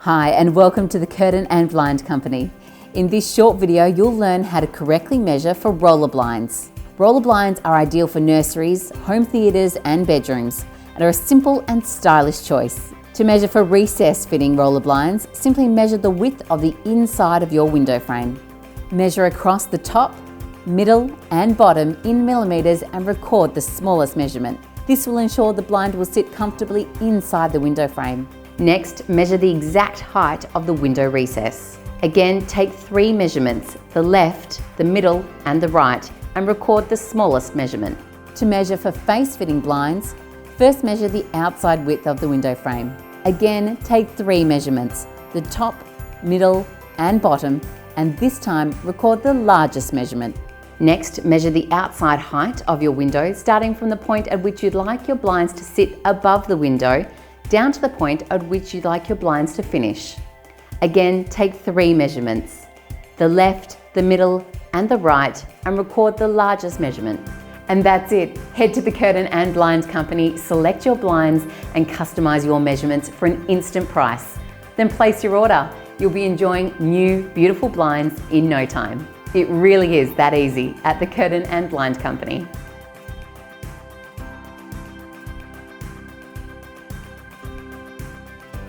Hi and welcome to the Curtain and Blind Company. In this short video, you'll learn how to correctly measure for roller blinds. Roller blinds are ideal for nurseries, home theatres and bedrooms and are a simple and stylish choice. To measure for recess fitting roller blinds, simply measure the width of the inside of your window frame. Measure across the top, middle and bottom in millimetres and record the smallest measurement. This will ensure the blind will sit comfortably inside the window frame. Next, measure the exact height of the window recess. Again, take 3 measurements, the left, the middle and the right, and record the smallest measurement. To measure for face-fitting blinds, first measure the outside width of the window frame. Again, take 3 measurements, the top, middle and bottom, and this time record the largest measurement. Next, measure the outside height of your window, starting from the point at which you'd like your blinds to sit above the window, down to the point at which you'd like your blinds to finish. Again, take 3 measurements, the left, the middle and the right, and record the largest measurement. And that's it. Head to the Curtain and Blind Company, select your blinds and customise your measurements for an instant price. Then place your order. You'll be enjoying new, beautiful blinds in no time. It really is that easy at the Curtain and Blind Company.